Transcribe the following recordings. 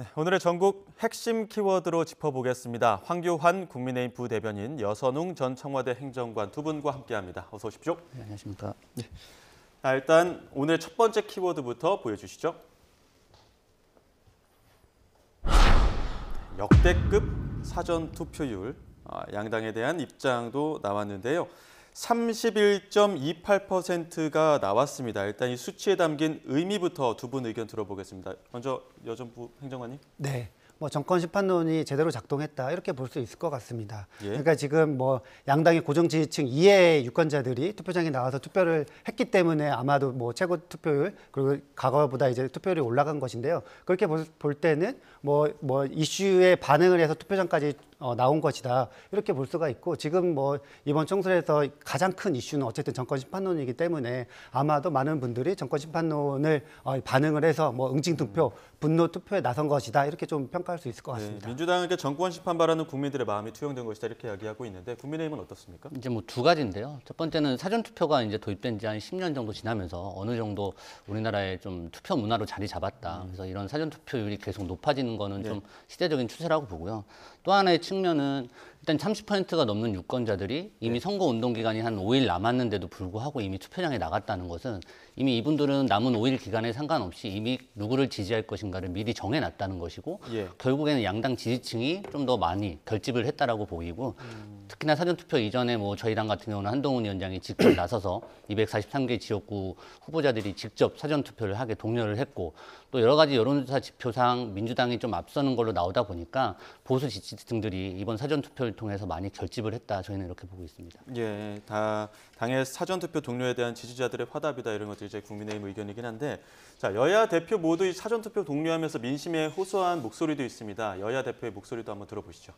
네, 오늘의 전국 핵심 키워드로 짚어보겠습니다. 황교안 국민의힘 부대변인, 여선웅 전 청와대 행정관 두 분과 함께합니다. 어서 오십시오. 네, 안녕하십니까. 네. 일단 오늘 첫 번째 키워드부터 보여주시죠. 역대급 사전 투표율, 양당에 대한 입장도 나왔는데요. 31.28%가 나왔습니다. 일단 이 수치에 담긴 의미부터 두 분 의견 들어보겠습니다. 먼저 여 전 행정관님. 네. 정권 심판론이 제대로 작동했다 이렇게 볼 수 있을 것 같습니다. 예. 그러니까 지금 양당의 고정 지지층 이외의 유권자들이 투표장에 나와서 투표를 했기 때문에 아마도 최고 투표율 그리고 과거보다 이제 투표율이 올라간 것인데요. 그렇게 볼 때는 이슈에 반응을 해서 투표장까지 나온 것이다 이렇게 볼 수가 있고, 지금 이번 총선에서 가장 큰 이슈는 어쨌든 정권 심판론이기 때문에 아마도 많은 분들이 정권 심판론을 반응을 해서 응징 투표, 분노 투표에 나선 것이다 이렇게 좀 평가할 수 있을 것 같습니다. 네, 민주당에게 정권 심판 바라는 국민들의 마음이 투영된 것이다 이렇게 이야기하고 있는데 국민의힘은 어떻습니까? 이제 두 가지인데요. 첫 번째는 사전 투표가 이제 도입된 지 한 10년 정도 지나면서 어느 정도 우리나라의 좀 투표 문화로 자리 잡았다. 그래서 이런 사전 투표율이 계속 높아지는 거는 좀 시대적인 추세라고 보고요. 또 하나의 측면은 일단 30%가 넘는 유권자들이 이미 선거 운동 기간이 한 5일 남았는데도 불구하고 이미 투표장에 나갔다는 것은 이미 이분들은 남은 5일 기간에 상관없이 이미 누구를 지지할 것인가를 미리 정해놨다는 것이고, 결국에는 양당 지지층이 좀 더 많이 결집을 했다라고 보이고, 특히나 사전투표 이전에 저희 당 같은 경우는 한동훈 위원장이 직접 나서서 243개 지역구 후보자들이 직접 사전투표를 하게 독려를 했고, 또 여러 가지 여론조사 지표상 민주당이 좀 앞서는 걸로 나오다 보니까 보수 지지층들이 이번 사전투표를 통해서 많이 결집을 했다, 저희는 이렇게 보고 있습니다. 예, 당의 사전투표 동료에 대한 지지자들의 화답이다 이런 것들이 제 국민의힘 의견이긴 한데, 자, 여야 대표 모두 이 사전투표 독려하면서 민심에 호소한 목소리도 있습니다. 여야 대표의 목소리도 한번 들어보시죠.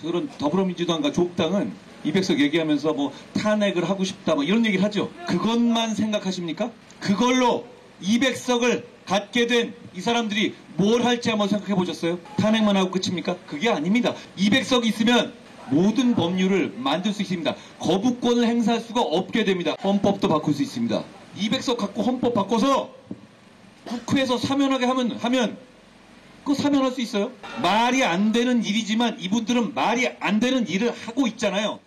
그런 더불어민주당과 조국당은 200석 얘기하면서 탄핵을 하고 싶다 이런 얘기를 하죠. 그것만 생각하십니까? 그걸로 200석을 갖게 된 이 사람들이 뭘 할지 한번 생각해 보셨어요? 탄핵만 하고 끝입니까? 그게 아닙니다. 200석이 있으면 모든 법률을 만들 수 있습니다. 거부권을 행사할 수가 없게 됩니다. 헌법도 바꿀 수 있습니다. 200석 갖고 헌법 바꿔서 국회에서 사면하게 하면 그거 사면할 수 있어요? 말이 안 되는 일이지만 이분들은 말이 안 되는 일을 하고 있잖아요.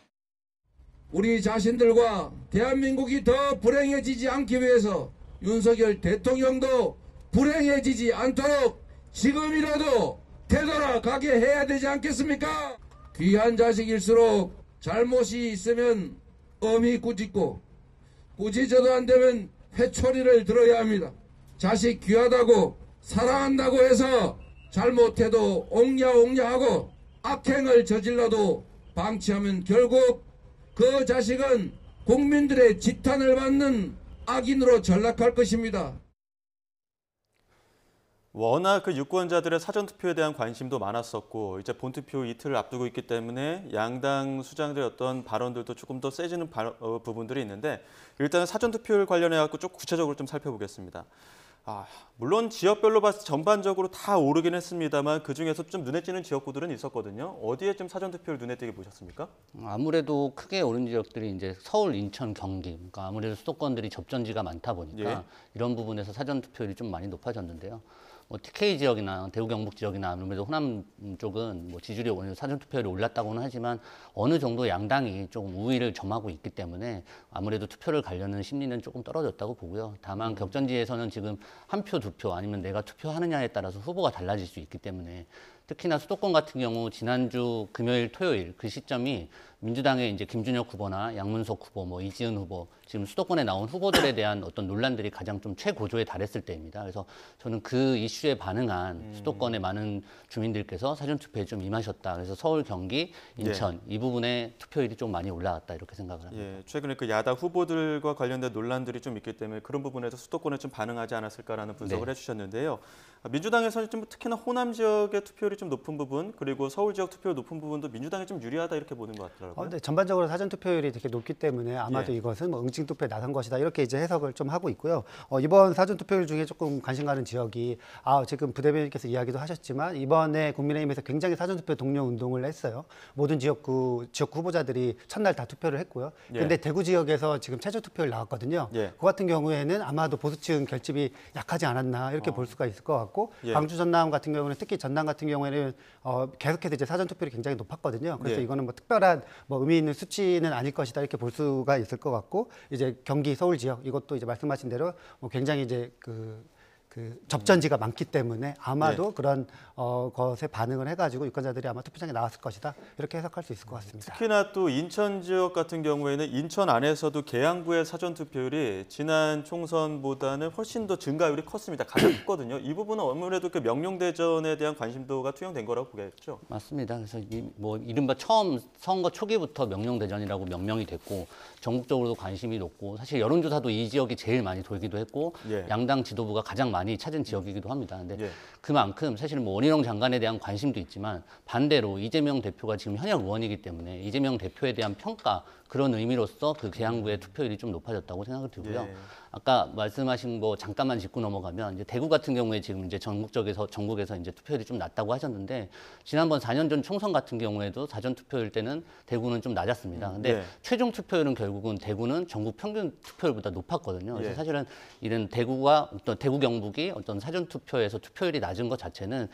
우리 자신들과 대한민국이 더 불행해지지 않기 위해서 윤석열 대통령도 불행해지지 않도록 지금이라도 되돌아가게 해야 되지 않겠습니까? 귀한 자식일수록 잘못이 있으면 엄히 꾸짖고 꾸짖어도 안 되면 회초리를 들어야 합니다. 자식 귀하다고 사랑한다고 해서 잘못해도 옹냐옹냐하고 악행을 저질러도 방치하면 결국 그 자식은 국민들의 지탄을 받는 악인으로 전락할 것입니다. 워낙 유권자들의 사전투표에 대한 관심도 많았었고, 이제 본투표 이틀을 앞두고 있기 때문에 양당 수장들의 어떤 발언들도 조금 더 세지는 부분들이 있는데, 일단은 사전투표율 관련해 좀 구체적으로 좀 살펴보겠습니다. 물론 지역별로 봤을 때 전반적으로 다 오르긴 했습니다만 그중에서 좀 눈에 띄는 지역구들은 있었거든요. 어디에 좀 사전투표를 눈에 띄게 보셨습니까? 아무래도 크게 오른 지역들이 이제 서울, 인천, 경기, 그러니까 아무래도 수도권들이 접전지가 많다 보니까 이런 부분에서 사전투표율이 좀 많이 높아졌는데요. TK 지역이나 대구 경북 지역이나 아무래도 호남 쪽은 지지율이 오늘 사전투표율이 올랐다고는 하지만 어느 정도 양당이 조금 우위를 점하고 있기 때문에 아무래도 투표를 가려는 심리는 조금 떨어졌다고 보고요. 다만 격전지에서는 지금 한 표, 두 표 아니면 내가 투표하느냐에 따라서 후보가 달라질 수 있기 때문에, 특히나 수도권 같은 경우 지난주 금요일, 토요일 그 시점이 민주당의 이제 김준혁 후보나 양문석 후보, 이지은 후보, 지금 수도권에 나온 후보들에 대한 어떤 논란들이 가장 좀 최고조에 달했을 때입니다. 그래서 저는 그 이슈에 반응한 수도권의 많은 주민들께서 사전투표에 좀 임하셨다. 그래서 서울, 경기, 인천 이 부분에 투표율이 좀 많이 올라갔다 이렇게 생각을 합니다. 최근에 야당 후보들과 관련된 논란들이 좀 있기 때문에 그런 부분에서 수도권에 좀 반응하지 않았을까라는 분석을 해주셨는데요. 민주당에서는 좀 특히나 호남 지역의 투표율이 좀 높은 부분 그리고 서울 지역 투표율 높은 부분도 민주당이 좀 유리하다 이렇게 보는 것 같더라고요. 근데 전반적으로 사전 투표율이 되게 높기 때문에 아마도 예. 이것은 뭐 응징 투표에 나선 것이다 이렇게 이제 해석을 좀 하고 있고요. 이번 사전 투표율 중에 조금 관심 가는 지역이 지금 부대변인께서 이야기도 하셨지만 이번에 국민의힘에서 굉장히 사전 투표 독려 운동을 했어요. 모든 지역구 후보자들이 첫날 다 투표를 했고요. 예. 근데 대구 지역에서 지금 최저 투표율 나왔거든요. 예. 그 같은 경우에는 아마도 보수층 결집이 약하지 않았나 이렇게 볼 수가 있을 것 같고 예. 광주 전남 같은 경우는 특히 전남 같은 경우에는 계속해서 이제 사전 투표율이 굉장히 높았거든요. 그래서 예. 이거는 뭐 특별한 뭐 의미 있는 수치는 아닐 것이다 이렇게 볼 수가 있을 것 같고 이제 경기 서울 지역 이것도 이제 말씀하신 대로 뭐 굉장히 이제 그 접전지가 많기 때문에 아마도 그런 것에 반응을 해가지고 유권자들이 아마 투표장에 나왔을 것이다 이렇게 해석할 수 있을 것 같습니다. 특히나 또 인천 지역 같은 경우에는 인천 안에서도 계양구의 사전 투표율이 지난 총선보다는 훨씬 더 증가율이 컸습니다. 가장 컸거든요. 이 부분은 아무래도 그 명령대전에 대한 관심도가 투영된 거라고 보겠죠. 맞습니다. 그래서 뭐 이른바 처음 선거 초기부터 명령대전이라고 명명이 됐고 전국적으로도 관심이 높고 사실 여론조사도 이 지역이 제일 많이 돌기도 했고 예. 양당 지도부가 가장 많이 찾은 지역이기도 합니다. 근데 예. 그만큼 사실 뭐 원희룡 장관에 대한 관심도 있지만 반대로 이재명 대표가 지금 현역 의원이기 때문에 이재명 대표에 대한 평가 그런 의미로서 그 계양구의 투표율이 좀 높아졌다고 생각을 들고요. 예. 아까 말씀하신 거 잠깐만 짚고 넘어가면 이제 대구 같은 경우에 지금 이제 전국에서 이제 투표율이 좀 낮다고 하셨는데 지난번 4년 전 총선 같은 경우에도 사전 투표율 때는 대구는 좀 낮았습니다. 근데 예. 최종 투표율은 결국은 대구는 전국 평균 투표율보다 높았거든요. 그래서 예. 사실은 이런 대구가 어떤 대구 경북이 어떤 사전 투표에서 투표율이 낮은 것 자체는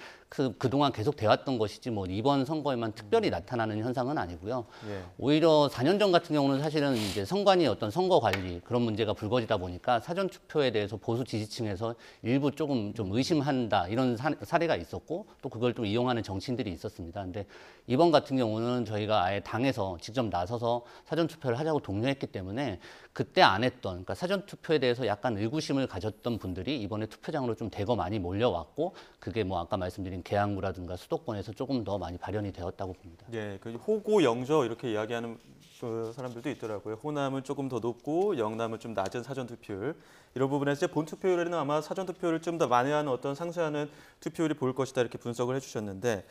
그동안 계속 돼왔던 것이지 뭐 이번 선거에만 특별히 나타나는 현상은 아니고요. 예. 오히려 4년 전 같은 경우는 사실은 이제 선관위 어떤 선거 관리 그런 문제가 불거지다 보니까 사전 투표에 대해서 보수 지지층에서 일부 조금 좀 의심한다 이런 사례가 있었고 또 그걸 또 이용하는 정치인들이 있었습니다. 근데 이번 같은 경우는 저희가 아예 당에서 직접 나서서 사전 투표를 하자고 독려했기 때문에 그때 안 했던 그러니까 사전 투표에 대해서 약간 의구심을 가졌던 분들이 이번에 투표장으로 좀 대거 많이 몰려왔고 그게 뭐 아까 말씀드린 계양구라든가 수도권에서 조금 더 많이 발현이 되었다고 봅니다. 예, 그 호고 영저 이렇게 이야기하는 그 사람들도 있더라고요. 호남은 조금 더 높고 영남은 좀 낮은 사전 투표율. 이런 부분에서 본 투표율에는 아마 사전 투표율을 좀 더 만회하는 어떤 상쇄하는 투표율이 보일 것이다 이렇게 분석을 해주셨는데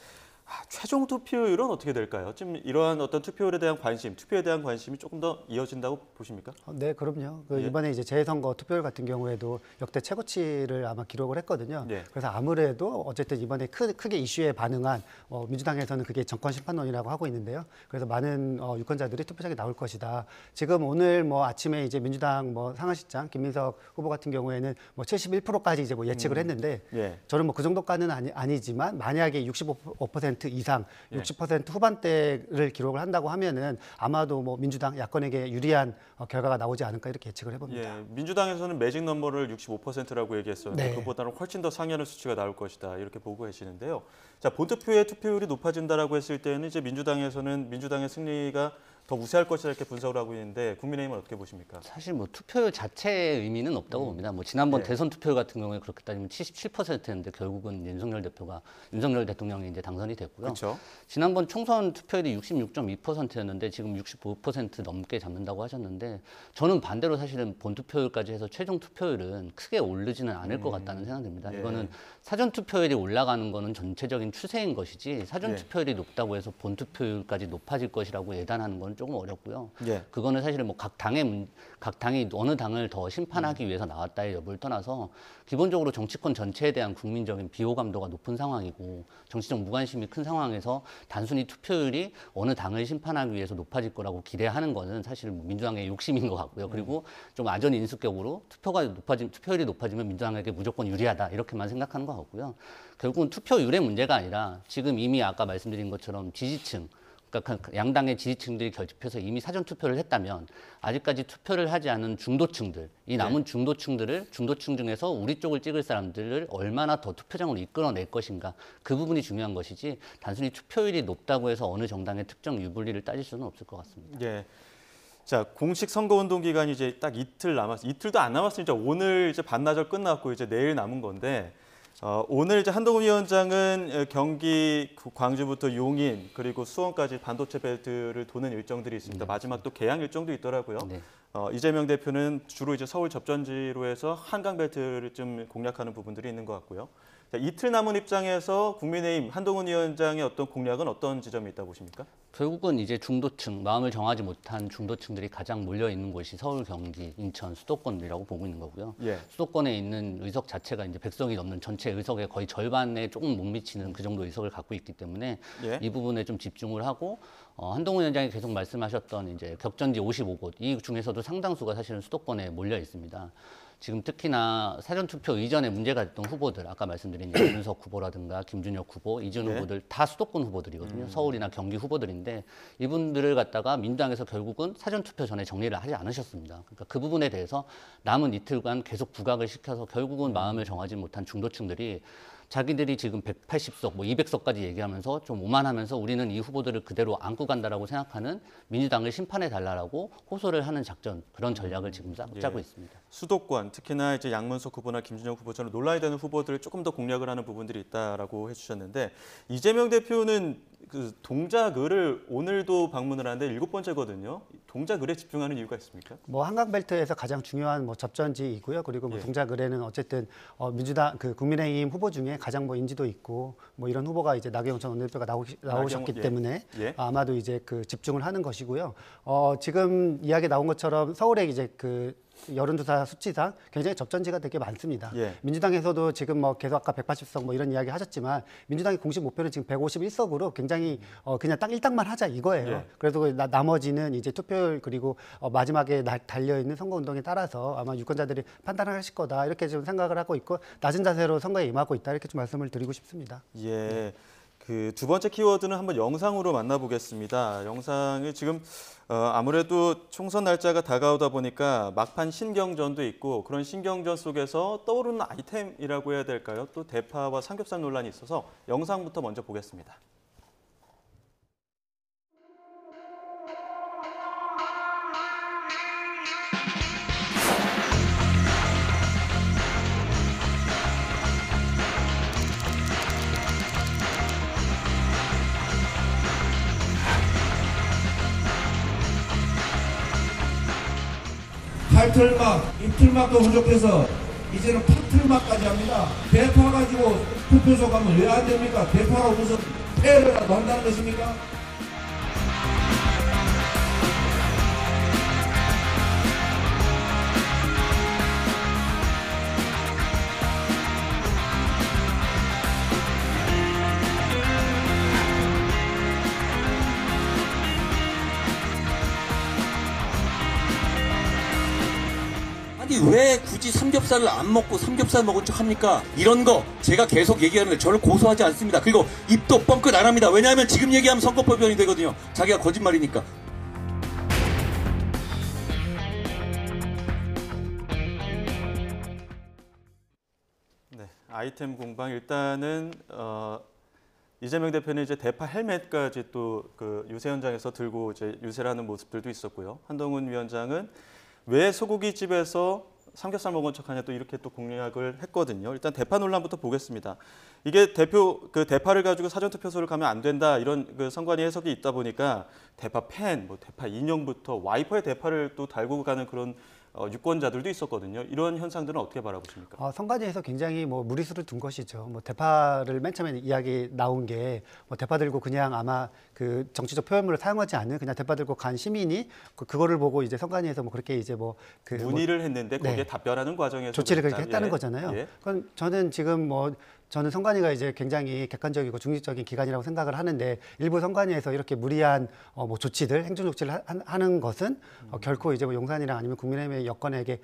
최종 투표율은 어떻게 될까요? 지금 이러한 어떤 투표율에 대한 관심, 투표에 대한 관심이 조금 더 이어진다고 보십니까? 네, 그럼요. 예. 이번에 이제 재선거 투표율 같은 경우에도 역대 최고치를 아마 기록을 했거든요. 예. 그래서 아무래도 어쨌든 이번에 크게 이슈에 반응한 민주당에서는 그게 정권 심판론이라고 하고 있는데요. 그래서 많은 유권자들이 투표장에 나올 것이다. 지금 오늘 뭐 아침에 이제 민주당 뭐 상하실장 김민석 후보 같은 경우에는 뭐 71%까지 이제 뭐 예측을 했는데 예. 저는 뭐 그 정도까지는 아니지만 만약에 65% 이상, 예. 60% 후반대를 기록을 한다고 하면은 아마도 뭐 민주당 야권에게 유리한 결과가 나오지 않을까 이렇게 예측을 해봅니다. 예, 민주당에서는 매직 넘버를 65%라고 얘기했었는데 네. 그보다는 훨씬 더 상회하는 수치가 나올 것이다 이렇게 보고 계시는데요. 자, 본투표의 투표율이 높아진다라고 했을 때는 이제 민주당에서는 민주당의 승리가 더 우세할 것이다 이렇게 분석을 하고 있는데 국민의힘은 어떻게 보십니까? 사실 뭐 투표율 자체의 의미는 없다고 봅니다. 뭐 지난번 네. 대선 투표율 같은 경우에 그렇게 따지면 77%였는데 결국은 윤석열 대통령이 이제 당선이 됐고요. 그렇죠. 지난번 총선 투표율이 66.2%였는데 지금 65% 넘게 잡는다고 하셨는데 저는 반대로 사실은 본 투표율까지 해서 최종 투표율은 크게 오르지는 않을 것 같다는 생각이 듭니다. 예. 이거는 사전 투표율이 올라가는 거는 전체적인 추세인 것이지 사전 예. 투표율이 높다고 해서 본 투표율까지 높아질 것이라고 예단하는 건 조금 어렵고요. 예. 그거는 사실은 뭐 각 당이 어느 당을 더 심판하기 위해서 나왔다의 여부를 떠나서 기본적으로 정치권 전체에 대한 국민적인 비호감도가 높은 상황이고 정치적 무관심이 큰 상황에서 단순히 투표율이 어느 당을 심판하기 위해서 높아질 거라고 기대하는 거는 사실 민주당의 욕심인 것 같고요. 그리고 좀 아전 인수격으로 투표율이 높아지면 민주당에게 무조건 유리하다 이렇게만 생각하는 것 같고요. 결국은 투표율의 문제가 아니라 지금 이미 아까 말씀드린 것처럼 지지층 그러니까 양당의 지지층들이 결집해서 이미 사전 투표를 했다면 아직까지 투표를 하지 않은 중도층들, 이 남은 중도층 중에서 우리 쪽을 찍을 사람들을 얼마나 더 투표장으로 이끌어낼 것인가 그 부분이 중요한 것이지 단순히 투표율이 높다고 해서 어느 정당의 특정 유불리를 따질 수는 없을 것 같습니다. 예. 자, 공식 선거운동 기간이 이제 딱 이틀도 안 남았으니까 오늘 이제 반나절 끝났고 이제 내일 남은 건데. 오늘 이제 한동훈 위원장은 경기 광주부터 용인 그리고 수원까지 반도체 벨트를 도는 일정들이 있습니다. 마지막 또 개항 일정도 있더라고요. 네. 이재명 대표는 주로 이제 서울 접전지로 해서 한강 벨트를 좀 공략하는 부분들이 있는 것 같고요. 자, 이틀 남은 입장에서 국민의힘 한동훈 위원장의 어떤 공략은 어떤 지점이 있다고 보십니까? 결국은 이제 중도층, 마음을 정하지 못한 중도층들이 가장 몰려 있는 곳이 서울, 경기, 인천, 수도권이라고 보고 있는 거고요. 예. 수도권에 있는 의석 자체가 이제 100석이 넘는 전체 의석의 거의 절반에 조금 못 미치는 그 정도 의석을 갖고 있기 때문에 예. 이 부분에 좀 집중을 하고 한동훈 위원장이 계속 말씀하셨던 이제 격전지 55곳 이 중에서도 상당수가 사실은 수도권에 몰려 있습니다. 지금 특히나 사전투표 이전에 문제가 됐던 후보들, 아까 말씀드린 윤석 후보라든가 김준혁 후보, 이준 네. 후보들 다 수도권 후보들이거든요. 서울이나 경기 후보들인데 이분들을 갖다가 민주당에서 결국은 사전투표 전에 정리를 하지 않으셨습니다. 그러니까 그 부분에 대해서 남은 이틀간 계속 부각을 시켜서 결국은 마음을 정하지 못한 중도층들이 자기들이 지금 180석, 뭐 200석까지 얘기하면서 좀 오만하면서 우리는 이 후보들을 그대로 안고 간다라고 생각하는 민주당을 심판해 달라고 호소를 하는 작전, 그런 전략을 지금 짜고 있습니다. 수도권, 특히나 이제 양문석 후보나 김준영 후보처럼 논란이 되는 후보들을 조금 더 공략을 하는 부분들이 있다라고 해주셨는데 이재명 대표는 그 동작을을 오늘도 방문을 하는데 7번째거든요. 동작을에 집중하는 이유가 있습니까? 뭐 한강벨트에서 가장 중요한 뭐 접전지이고요. 그리고 뭐 예. 동작을에는 어쨌든 민주당 그 국민의힘 후보 중에 가장 뭐 인지도 있고 뭐 이런 후보가 이제 나경원 전 원내대표가 나오셨기 예. 때문에 예. 아마도 이제 그 집중을 하는 것이고요. 지금 이야기 나온 것처럼 서울에 이제 그 여론조사 수치상 굉장히 접전지가 되게 많습니다. 예. 민주당에서도 지금 뭐 계속 아까 180석 뭐 이런 이야기 하셨지만 민주당의 공식 목표는 지금 151석으로 굉장히 그냥 딱 일당만 하자 이거예요. 예. 그래서 나머지는 이제 투표율 그리고 마지막에 달려 있는 선거운동에 따라서 아마 유권자들이 판단을 하실 거다 이렇게 좀 생각을 하고 있고 낮은 자세로 선거에 임하고 있다 이렇게 좀 말씀을 드리고 싶습니다. 예. 그 두 번째 키워드는 한번 영상으로 만나보겠습니다. 영상이 지금 아무래도 총선 날짜가 다가오다 보니까 막판 신경전도 있고 그런 신경전 속에서 떠오르는 아이템이라고 해야 될까요? 또 대파와 삼겹살 논란이 있어서 영상부터 먼저 보겠습니다. 팔틀막, 입틀막도 부족해서 이제는 팥틀막까지 합니다. 대파 가지고 투표소 가면 왜 안 됩니까? 대파로 무슨 패를 한다는 것입니까? 아니 왜 굳이 삼겹살을 안 먹고 삼겹살 먹은 척 합니까? 이런 거 제가 계속 얘기하는데 저를 고소하지 않습니다. 그리고 입도 뻥끗 안 합니다. 왜냐하면 지금 얘기하면 선거법 위반이 되거든요. 자기가 거짓말이니까. 네, 아이템 공방 일단은 이재명 대표는 이제 대파 헬멧까지 또 그 유세 현장에서 들고 이제 유세를 하는 모습들도 있었고요. 한동훈 위원장은 왜 소고기 집에서 삼겹살 먹은 척하냐 또 이렇게 또 공략을 했거든요. 일단 대파 논란부터 보겠습니다. 이게 그 대파를 가지고 사전투표소를 가면 안 된다 이런 그 선관위 해석이 있다 보니까 대파 펜, 뭐 대파 인형부터 와이퍼에 대파를 또 달고 가는 그런 유권자들도 있었거든요. 이런 현상들은 어떻게 바라보십니까? 선관위에서 굉장히 뭐 무리수를 둔 것이죠. 뭐 대파를 맨 처음에 이야기 나온 게 뭐 대파 들고 그냥 아마 그 정치적 표현물을 사용하지 않는 그냥 대파 들고 간 시민이 그거를 보고 이제 선관위에서 뭐 그렇게 이제 문의를 했는데 거기에 네. 답변하는 과정에서 조치를 그렇게 그랬다. 했다는 예. 거잖아요. 예. 그럼 저는 지금 저는 선관위가 이제 굉장히 객관적이고 중립적인 기관이라고 생각을 하는데 일부 선관위에서 이렇게 무리한 뭐 조치들, 행정 조치를 하는 것은 결코 이제 뭐 용산이랑 아니면 국민의힘의 여건에게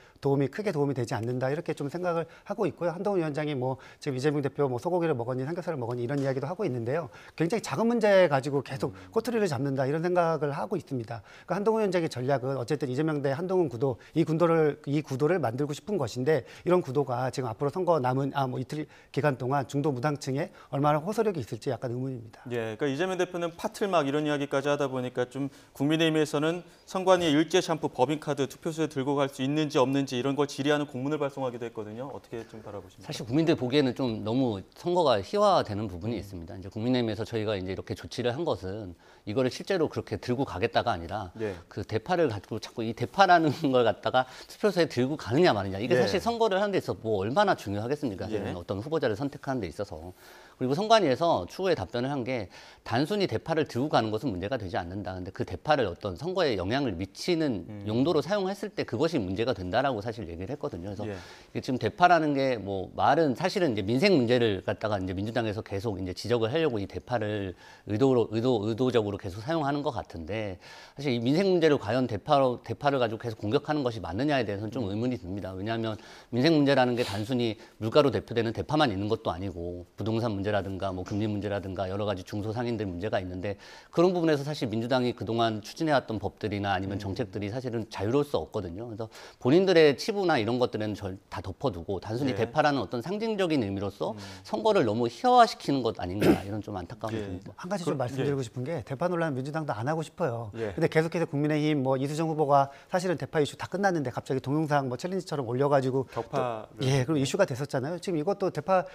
크게 도움이 되지 않는다 이렇게 좀 생각을 하고 있고요. 한동훈 위원장이 뭐 지금 이재명 대표 뭐 소고기를 먹었니 삼겹살을 먹었니 이런 이야기도 하고 있는데요. 굉장히 작은 문제 가지고 계속 꼬투리를 잡는다 이런 생각을 하고 있습니다. 그러니까 한동훈 위원장의 전략은 어쨌든 이재명 대 한동훈 구도 이 구도를 만들고 싶은 것인데 이런 구도가 지금 앞으로 선거 남은 뭐 이틀 기간 동안 동안 중도 무당층에 얼마나 호소력이 있을지 약간 의문입니다. 예, 그러니까 이재명 대표는 파틀막 이런 이야기까지 하다 보니까 좀 국민의힘에서는 선관위 일제 샴푸 법인카드 투표소에 들고 갈 수 있는지 없는지 이런 걸 질의하는 공문을 발송하기도 했거든요. 어떻게 좀 바라보십니까? 사실 국민들 보기에는 좀 너무 선거가 희화화되는 부분이 있습니다. 이제 국민의힘에서 저희가 이제 이렇게 조치를 한 것은 이거를 실제로 그렇게 들고 가겠다가 아니라 예. 그 대파를 가지고 자꾸 이 대파라는 걸 갖다가 투표소에 들고 가느냐 마느냐 이게 예. 사실 선거를 하는 데 있어서 뭐 얼마나 중요하겠습니까? 예. 어떤 후보자를 선택하는 데 있어서. 그리고 선관위에서 추후에 답변을 한 게 단순히 대파를 들고 가는 것은 문제가 되지 않는다. 근데 그 대파를 어떤 선거에 영향을 미치는 용도로 사용했을 때 그것이 문제가 된다라고 사실 얘기를 했거든요. 그래서 예. 이게 지금 대파라는 게 뭐 말은 사실은 이제 민생 문제를 갖다가 이제 민주당에서 계속 이제 지적을 하려고 이 대파를 의도적으로 계속 사용하는 것 같은데 사실 이 민생 문제를 과연 대파를 가지고 계속 공격하는 것이 맞느냐에 대해서는 좀 의문이 듭니다. 왜냐하면 민생 문제라는 게 단순히 물가로 대표되는 대파만 있는 것도 아니고 부동산 문제라든가 뭐 금리 문제라든가 여러 가지 중소상인들 문제가 있는데 그런 부분에서 사실 민주당이 그동안 추진해왔던 법들이나 아니면 정책들이 사실은 자유로울 수 없거든요. 그래서 본인들의 치부나 이런 것들은 다 덮어두고 단순히 네. 대파라는 어떤 상징적인 의미로서 선거를 너무 희화화시키는 것 아닌가 이런 좀 안타까움이 예. 듭니다. 한 가지 좀 말씀드리고 싶은 게 대파 논란 민주당도 안 하고 싶어요. 예. 근데 계속해서 국민의힘 뭐 이수정 후보가 사실은 대파 이슈 다 끝났는데 갑자기 동영상 뭐 챌린지처럼 올려가지고 격파를 예, 그리고 이슈가 됐었잖아요. 지금 이것도 대파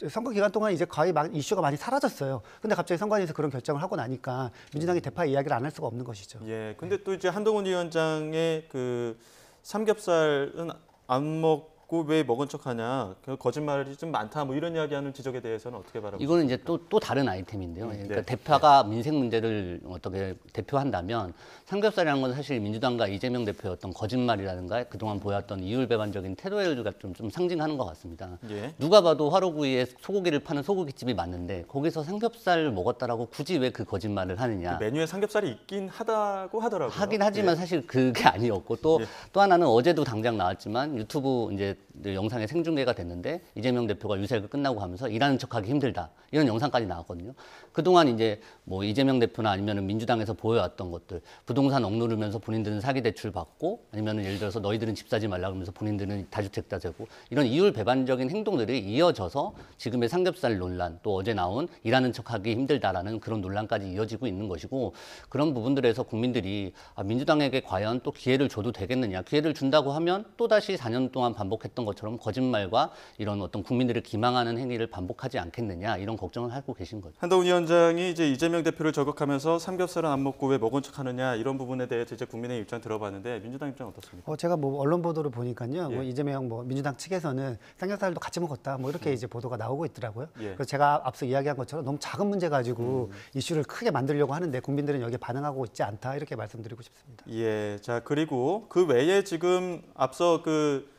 선거 기간 동안 이제 거의 이슈가 많이 사라졌어요. 근데 갑자기 선관위에서 그런 결정을 하고 나니까 민주당이 대파 이야기를 안 할 수가 없는 것이죠. 예, 근데 또 이제 한동훈 위원장의 그 삼겹살은 안 먹고 왜 먹은 척하냐, 그 거짓말이 좀 많다, 뭐 이런 이야기하는 지적에 대해서는 어떻게 바라보십니까? 이거는 이제 또 다른 아이템인데요. 그러니까 네. 대파가 민생 문제를 어떻게 대표한다면 삼겹살이라는 건 사실 민주당과 이재명 대표의 어떤 거짓말이라든가 그동안 보였던 이율배반적인 태도를 좀 상징하는 것 같습니다. 예. 누가 봐도 화로구이에 소고기를 파는 소고기집이 맞는데 거기서 삼겹살을 먹었다라고 굳이 왜 그 거짓말을 하느냐. 메뉴에 삼겹살이 있긴 하다고 하더라고요. 하긴 하지만 사실 그게 아니었고 또 하나는 어제도 당장 나왔지만 유튜브 이제 영상에 생중계가 됐는데 이재명 대표가 유세가 끝나고 하면서 일하는 척하기 힘들다 이런 영상까지 나왔거든요. 그동안 이제 뭐 이재명 대표나 아니면은 민주당에서 보여왔던 것들 부동산 억누르면서 본인들은 사기 대출 받고 아니면은 예를 들어서 너희들은 집 사지 말라 그러면서 본인들은 다주택자 되고 이런 이율 배반적인 행동들이 이어져서 지금의 삼겹살 논란 또 어제 나온 일하는 척하기 힘들다라는 그런 논란까지 이어지고 있는 것이고 그런 부분들에서 국민들이 민주당에게 과연 또 기회를 줘도 되겠느냐 기회를 준다고 하면 또다시 4년 동안 반복했던 것처럼 거짓말과 이런 어떤 국민들을 기망하는 행위를 반복하지 않겠느냐 이런 걱정을 하고 계신 거죠. 한동훈 위원장이 이제 이재명 대표를 저격하면서 삼겹살은 안 먹고 왜 먹은 척하느냐 이런 부분에 대해서 이제 국민의 입장 들어봤는데 민주당 입장 어떻습니까? 제가 뭐 언론 보도를 보니까요, 예. 뭐 이재명 뭐 민주당 측에서는 삼겹살도 같이 먹었다, 뭐 이렇게 이제 보도가 나오고 있더라고요. 예. 그래서 제가 앞서 이야기한 것처럼 너무 작은 문제 가지고 이슈를 크게 만들려고 하는데 국민들은 여기에 반응하고 있지 않다 이렇게 말씀드리고 싶습니다. 예, 자 그리고 그 외에 지금 앞서 그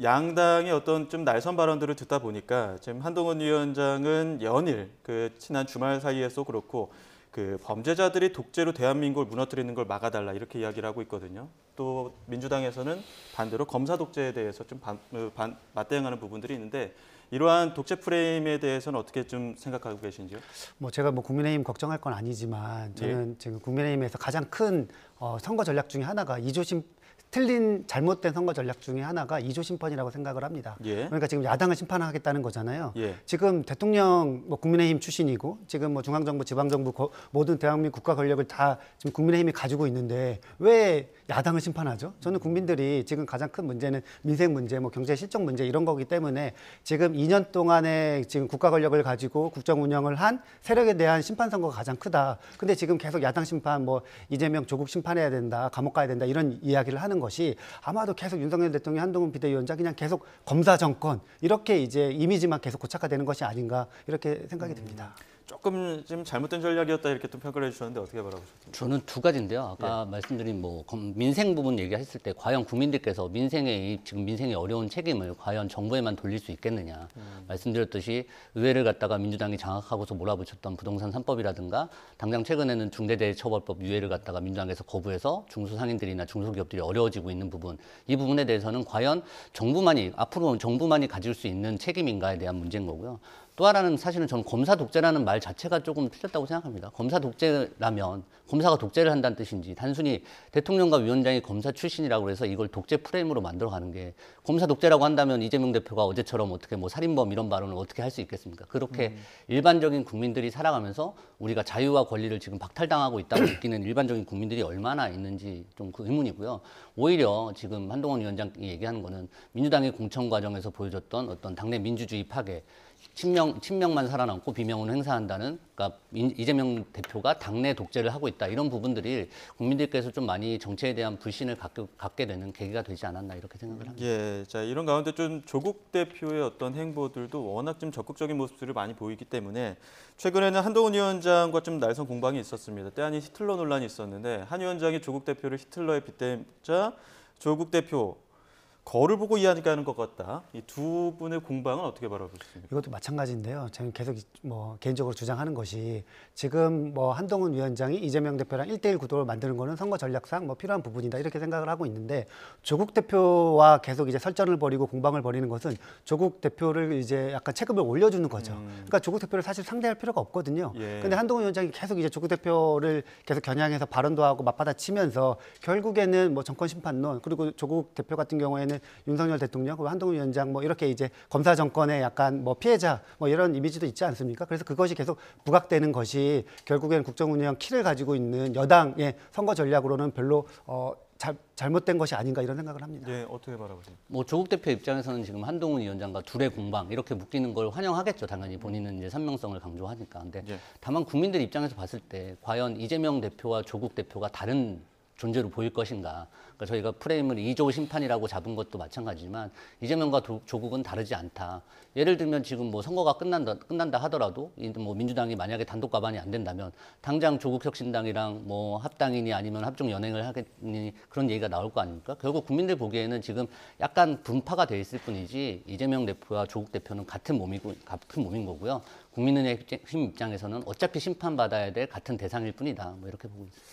양당의 어떤 좀 날선 발언들을 듣다 보니까 지금 한동훈 위원장은 연일 그 지난 주말 사이에서 그렇고 그 범죄자들이 독재로 대한민국을 무너뜨리는 걸 막아달라 이렇게 이야기를 하고 있거든요. 또 민주당에서는 반대로 검사 독재에 대해서 좀 맞대응하는 부분들이 있는데 이러한 독재 프레임에 대해서는 어떻게 좀 생각하고 계신지요? 뭐 제가 뭐 국민의힘 걱정할 건 아니지만 저는 지금 국민의힘에서 가장 큰 선거 전략 중에 하나가 틀린 잘못된 선거 전략 중에 하나가 이조 심판이라고 생각을 합니다. 예. 그러니까 지금 야당을 심판하겠다는 거잖아요. 예. 지금 대통령 뭐 국민의힘 출신이고 지금 뭐 중앙정부, 지방정부 모든 대한민국 국가 권력을 다 지금 국민의힘이 가지고 있는데 왜 야당을 심판하죠? 저는 국민들이 지금 가장 큰 문제는 민생 문제, 뭐 경제 실정 문제 이런 거기 때문에 지금 2년 동안에 지금 국가 권력을 가지고 국정 운영을 한 세력에 대한 심판 선거가 가장 크다. 근데 지금 계속 야당 심판, 뭐 이재명 조국 심판해야 된다, 감옥 가야 된다 이런 이야기를 하는 것이 아마도 계속 윤석열 대통령, 한동훈 비대위원장 그냥 계속 검사 정권 이렇게 이제 이미지만 계속 고착화되는 것이 아닌가 이렇게 생각이 듭니다. 조금 좀 잘못된 전략이었다 이렇게 또 평가를 해주셨는데 어떻게 바라보셨습니까? 저는 두 가지인데요. 아까 말씀드린 뭐 민생 부분 얘기했을 때 과연 국민들께서 지금 민생의 어려운 책임을 과연 정부에만 돌릴 수 있겠느냐. 말씀드렸듯이 의회를 갖다가 민주당이 장악하고서 몰아붙였던 부동산 3법이라든가 당장 최근에는 중대재해처벌법 유예를 갖다가 민주당에서 거부해서 중소상인들이나 중소기업들이 어려워지고 있는 부분. 이 부분에 대해서는 과연 앞으로 정부만이 가질 수 있는 책임인가에 대한 문제인 거고요. 또 하나는 사실은 저는 검사 독재라는 말 자체가 조금 틀렸다고 생각합니다. 검사 독재라면 검사가 독재를 한다는 뜻인지 단순히 대통령과 위원장이 검사 출신이라고 해서 이걸 독재 프레임으로 만들어가는 게 검사 독재라고 한다면 이재명 대표가 어제처럼 어떻게 뭐 살인범 이런 발언을 어떻게 할 수 있겠습니까? 그렇게 일반적인 국민들이 살아가면서 우리가 자유와 권리를 지금 박탈당하고 있다고 느끼는 일반적인 국민들이 얼마나 있는지 좀 그 의문이고요. 오히려 지금 한동훈 위원장이 얘기하는 거는 민주당의 공천 과정에서 보여줬던 어떤 당내 민주주의 파괴, 친명만 살아남고 비명은 행사한다는, 그러니까 이재명 대표가 당내 독재를 하고 있다, 이런 부분들이 국민들께서 좀 많이 정치에 대한 불신을 갖게 되는 계기가 되지 않았나 이렇게 생각을 합니다. 예, 자 이런 가운데 좀 조국 대표의 어떤 행보들도 워낙 좀 적극적인 모습들을 많이 보이기 때문에 최근에는 한동훈 위원장과 좀 날선 공방이 있었습니다. 때 아닌 히틀러 논란이 있었는데 한 위원장이 조국 대표를 히틀러에 빗대자 조국 대표 거를 보고 이해하는 것 같다. 이 두 분의 공방은 어떻게 바라보십니까? 이것도 마찬가지인데요. 저는 계속 뭐 개인적으로 주장하는 것이 지금 뭐 한동훈 위원장이 이재명 대표랑 1대1 구도를 만드는 거는 선거 전략상 뭐 필요한 부분이다 이렇게 생각을 하고 있는데, 조국 대표와 계속 이제 설전을 벌이고 공방을 벌이는 것은 조국 대표를 이제 약간 체급을 올려주는 거죠. 그러니까 조국 대표를 사실 상대할 필요가 없거든요. 예. 근데 한동훈 위원장이 계속 이제 조국 대표를 계속 겨냥해서 발언도 하고 맞받아치면서 결국에는 뭐 정권 심판론, 그리고 조국 대표 같은 경우에는 윤석열 대통령, 그리고 한동훈 위원장 뭐 이렇게 이제 검사 정권의 약간 뭐 피해자 뭐 이런 이미지도 있지 않습니까? 그래서 그것이 계속 부각되는 것이 결국에는 국정운영 키를 가지고 있는 여당의 선거 전략으로는 별로 잘못된 것이 아닌가 이런 생각을 합니다. 예, 어떻게 바라보세요? 뭐 조국 대표 입장에서는 지금 한동훈 위원장과 둘의 공방 이렇게 묶이는 걸 환영하겠죠. 당연히 본인은 이제 선명성을 강조하니까. 근데 예. 다만 국민들 입장에서 봤을 때 과연 이재명 대표와 조국 대표가 다른 존재로 보일 것인가. 그러니까 저희가 프레임을 2조 심판이라고 잡은 것도 마찬가지지만 이재명과 조국은 다르지 않다. 예를 들면 지금 뭐 선거가 끝난다 하더라도 뭐 민주당이 만약에 단독 과반이 안 된다면 당장 조국혁신당이랑 뭐 합당이니 아니면 합종 연행을 하겠니 그런 얘기가 나올 거 아닙니까? 결국 국민들 보기에는 지금 약간 분파가 돼 있을 뿐이지 이재명 대표와 조국 대표는 같은 몸인 거고요. 국민의힘 입장에서는 어차피 심판받아야 될 같은 대상일 뿐이다. 뭐 이렇게 보고 있습니다.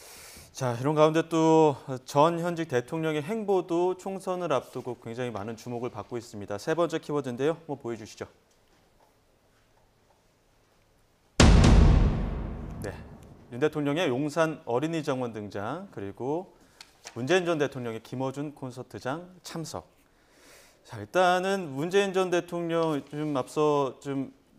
자, 이런 가운데 또 전 현직 대통령의 행보도 총선을 앞두고 굉장히 많은 주목을 받고 있습니다. 세 번째 키워드인데요. 한번 보여주시죠. 네, 윤 대통령의 용산 어린이 정원 등장, 그리고 문재인 전 대통령의 김어준 콘서트장 참석. 자, 일단은 문재인 전 대통령 좀 앞서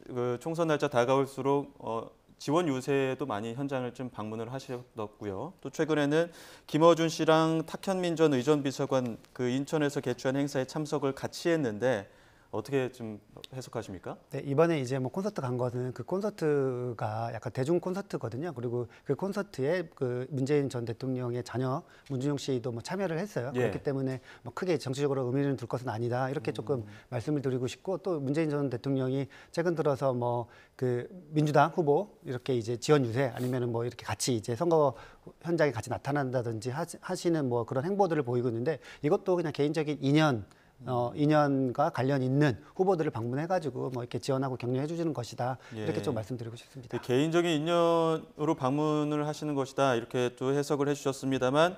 그 총선 날짜 다가올수록 지원 유세도 많이 현장을 좀 방문을 하셨고요. 또 최근에는 김어준 씨랑 탁현민 전 의전 비서관 그 인천에서 개최한 행사에 참석을 같이 했는데 어떻게 좀 해석하십니까? 네, 이번에 이제 뭐 콘서트 간 거는 그 콘서트가 약간 대중 콘서트거든요. 그리고 그 콘서트에 그 문재인 전 대통령의 자녀 문준용 씨도 뭐 참여를 했어요. 예. 그렇기 때문에 뭐 크게 정치적으로 의미를 둘 것은 아니다. 이렇게 조금 말씀을 드리고 싶고, 또 문재인 전 대통령이 최근 들어서 뭐 그 민주당 후보 이렇게 이제 지원 유세 아니면은 뭐 이렇게 같이 이제 선거 현장에 같이 나타난다든지 하시는 뭐 그런 행보들을 보이고 있는데, 이것도 그냥 개인적인 인연과 관련 있는 후보들을 방문해가지고 뭐 이렇게 지원하고 격려해 주시는 것이다. 이렇게 예. 좀 말씀드리고 싶습니다. 개인적인 인연으로 방문을 하시는 것이다. 이렇게 또 해석을 해주셨습니다만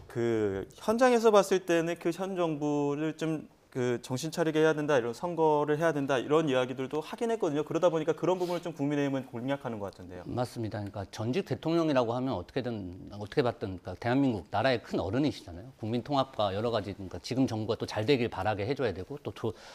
그 현장에서 봤을 때는 그 현 정부를 좀 그 정신 차리게 해야 된다, 이런 선거를 해야 된다, 이런 이야기들도 하긴 했거든요. 그러다 보니까 그런 부분을 좀 국민의힘은 공략하는 것 같은데요. 맞습니다. 그러니까 전직 대통령이라고 하면 어떻게 봤든 그러니까 대한민국 나라의 큰 어른이시잖아요. 국민 통합과 여러 가지, 그러니까 지금 정부가 또 잘 되길 바라게 해줘야 되고, 또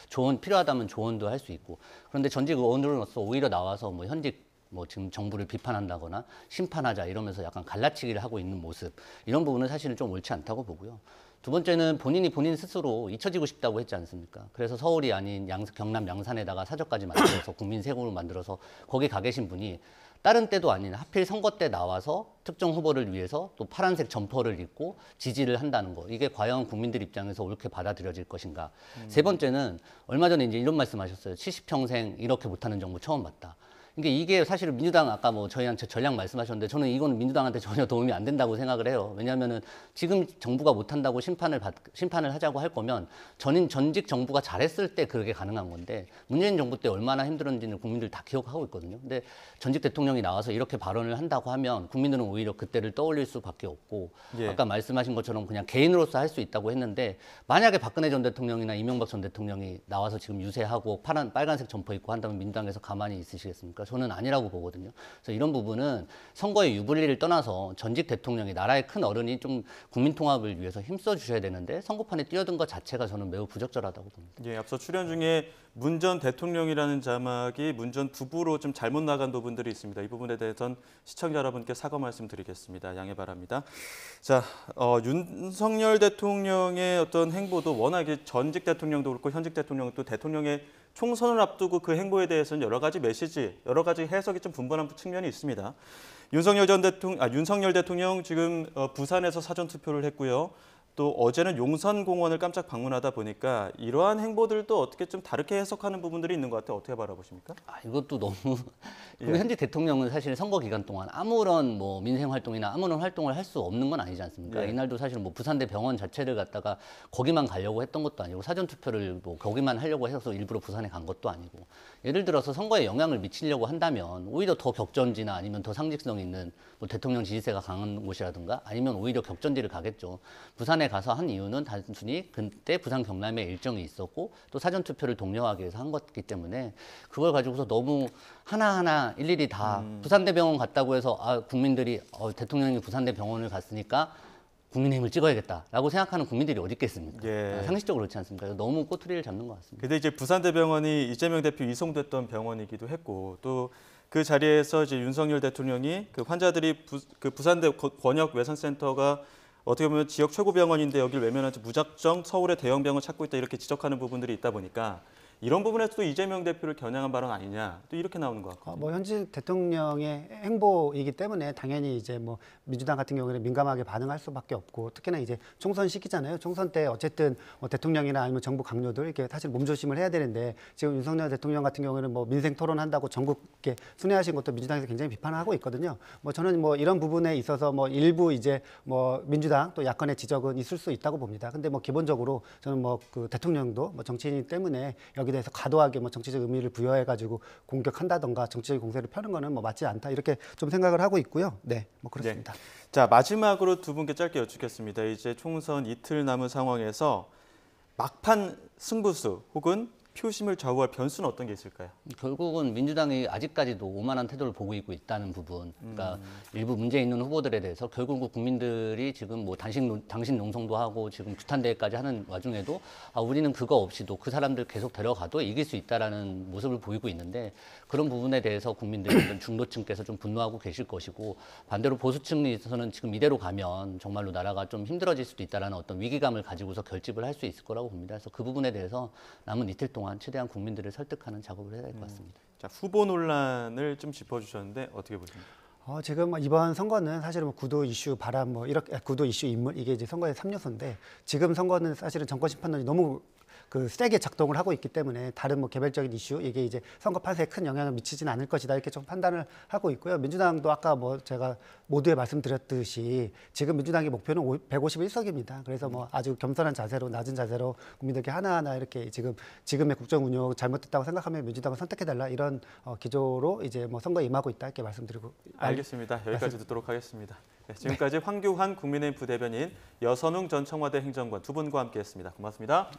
조언 필요하다면 조언도 할 수 있고. 그런데 전직 의원으로서 오히려 나와서 뭐 현직 뭐 지금 정부를 비판한다거나 심판하자 이러면서 약간 갈라치기를 하고 있는 모습, 이런 부분은 사실은 좀 옳지 않다고 보고요. 두 번째는 본인 스스로 잊혀지고 싶다고 했지 않습니까? 그래서 서울이 아닌 경남 양산에다가 사저까지 만들어서 국민 세금을 만들어서 거기 가 계신 분이 다른 때도 아닌 하필 선거 때 나와서 특정 후보를 위해서 또 파란색 점퍼를 입고 지지를 한다는 거, 이게 과연 국민들 입장에서 옳게 받아들여질 것인가. 세 번째는 얼마 전에 이제 이런 말씀하셨어요. 70평생 이렇게 못하는 정부 처음 봤다. 그러니까 이게 사실 민주당 아까 뭐 저희한테 전략 말씀하셨는데 저는 이건 민주당한테 전혀 도움이 안 된다고 생각을 해요. 왜냐하면은 지금 정부가 못한다고 심판을 하자고 할 거면 전직 정부가 잘했을 때 그게 가능한 건데 문재인 정부 때 얼마나 힘들었는지는 국민들 다 기억하고 있거든요. 근데 전직 대통령이 나와서 이렇게 발언을 한다고 하면 국민들은 오히려 그때를 떠올릴 수밖에 없고 예. 아까 말씀하신 것처럼 그냥 개인으로서 할 수 있다고 했는데 만약에 박근혜 전 대통령이나 이명박 전 대통령이 나와서 지금 유세하고 빨간색 점퍼 입고 한다면 민주당에서 가만히 있으시겠습니까? 저는 아니라고 보거든요. 그래서 이런 부분은 선거의 유불리를 떠나서 전직 대통령이 나라의 큰 어른이 좀 국민 통합을 위해서 힘써 주셔야 되는데 선거판에 뛰어든 것 자체가 저는 매우 부적절하다고 봅니다. 예, 앞서 출연 중에 문 전 대통령이라는 자막이 문 전 부부로 좀 잘못 나간 부분들이 있습니다. 이 부분에 대해서는 시청자 여러분께 사과 말씀드리겠습니다. 양해 바랍니다. 자, 윤석열 대통령의 어떤 행보도 워낙에 전직 대통령도 그렇고 현직 대통령도 대통령의 총선을 앞두고 그 행보에 대해서는 여러 가지 메시지, 여러 가지 해석이 좀 분분한 측면이 있습니다. 윤석열 대통령 지금 부산에서 사전 투표를 했고요. 또 어제는 용산공원을 깜짝 방문하다 보니까 이러한 행보들도 어떻게 좀 다르게 해석하는 부분들이 있는 것 같아요. 어떻게 바라보십니까? 이것도 너무 예. 현직 대통령은 사실 선거 기간 동안 아무런 뭐 민생 활동이나 아무런 활동을 할 수 없는 건 아니지 않습니까? 예. 이날도 사실 뭐 부산대 병원 자체를 갖다가 거기만 가려고 했던 것도 아니고 사전 투표를 뭐 거기만 하려고 해서 일부러 부산에 간 것도 아니고 예를 들어서 선거에 영향을 미치려고 한다면 오히려 더 격전지나 아니면 더 상징성 있는 뭐 대통령 지지세가 강한 곳이라든가 아니면 오히려 격전지를 가겠죠. 부산에 가서 한 이유는 단순히 그때 부산 경남에 일정이 있었고 또 사전 투표를 독려하기 위해서 한 것이기 때문에 그걸 가지고서 너무 하나하나 일일이 다 부산대병원 갔다고 해서 국민들이 대통령이 부산대병원을 갔으니까 국민의힘을 찍어야겠다라고 생각하는 국민들이 어디 있겠습니까? 예. 상식적으로 그렇지 않습니까? 너무 꼬투리를 잡는 것 같습니다. 근데 이제 부산대병원이 이재명 대표 이송됐던 병원이기도 했고 또 그 자리에서 이제 윤석열 대통령이 그 환자들이 그 부산대 권역 외상센터가 어떻게 보면 지역 최고 병원인데 여기를 외면하지 무작정 서울의 대형 병원을 찾고 있다 이렇게 지적하는 부분들이 있다 보니까 이런 부분에서도 이재명 대표를 겨냥한 발언 아니냐 또 이렇게 나오는 것 같거든요. 뭐 현직 대통령의 행보이기 때문에 당연히 이제 뭐 민주당 같은 경우에는 민감하게 반응할 수밖에 없고 특히나 이제 총선 시기잖아요. 총선 때 어쨌든 뭐 대통령이나 아니면 정부 강요들 이렇게 사실 몸조심을 해야 되는데 지금 윤석열 대통령 같은 경우에는 뭐 민생 토론한다고 전국에 순회하신 것도 민주당에서 굉장히 비판을 하고 있거든요. 뭐 저는 뭐 이런 부분에 있어서 뭐 일부 이제 뭐 민주당 또 야권의 지적은 있을 수 있다고 봅니다. 근데 뭐 기본적으로 저는 뭐 그 대통령도 뭐 정치인이기 때문에 여기 대해서 과도하게 뭐 정치적 의미를 부여해가지고 공격한다던가 정치적 공세를 펴는 거는 뭐 맞지 않다 이렇게 좀 생각을 하고 있고요. 네, 뭐 그렇습니다. 네. 자, 마지막으로 두 분께 짧게 여쭙겠습니다. 이제 총선 이틀 남은 상황에서 막판 승부수 혹은 표심을 좌우할 변수는 어떤 게 있을까요? 결국은 민주당이 아직까지도 오만한 태도를 보고 있다는 부분, 그러니까 일부 문제 있는 후보들에 대해서 결국 국민들이 지금 뭐 당신 농성도 하고 지금 규탄대회까지 하는 와중에도 우리는 그거 없이도 그 사람들 계속 데려가도 이길 수 있다라는 모습을 보이고 있는데 그런 부분에 대해서 국민들 중도층께서 좀 분노하고 계실 것이고 반대로 보수층에서는 지금 이대로 가면 정말로 나라가 좀 힘들어질 수도 있다라는 어떤 위기감을 가지고서 결집을 할 수 있을 거라고 봅니다. 그래서 그 부분에 대해서 남은 이틀 동안 최대한 국민들을 설득하는 작업을 해야 될 것 같습니다. 자, 후보 논란을 좀 짚어주셨는데 어떻게 보십니까? 지금 이번 선거는 사실은 뭐 구도 이슈 발언 뭐 이렇게 구도 이슈 인물 이게 이제 선거의 3요소인데 지금 선거는 사실은 정권 심판론이 너무 그 세게 작동을 하고 있기 때문에 다른 뭐 개별적인 이슈 이게 이제 선거 판세에 큰 영향을 미치지는 않을 것이다 이렇게 좀 판단을 하고 있고요. 민주당도 아까 뭐 제가 모두에 말씀드렸듯이 지금 민주당의 목표는 151석입니다. 그래서 뭐 아주 겸손한 자세로 낮은 자세로 국민들께 하나하나 이렇게 지금의 국정 운영 잘못됐다고 생각하면 민주당을 선택해달라 이런 기조로 이제 뭐 선거에 임하고 있다 이렇게 말씀드리고 알겠습니다. 여기까지 듣도록 하겠습니다. 네, 지금까지 황교안 국민의힘 부대변인 여선웅 전 청와대 행정관 두 분과 함께했습니다. 고맙습니다.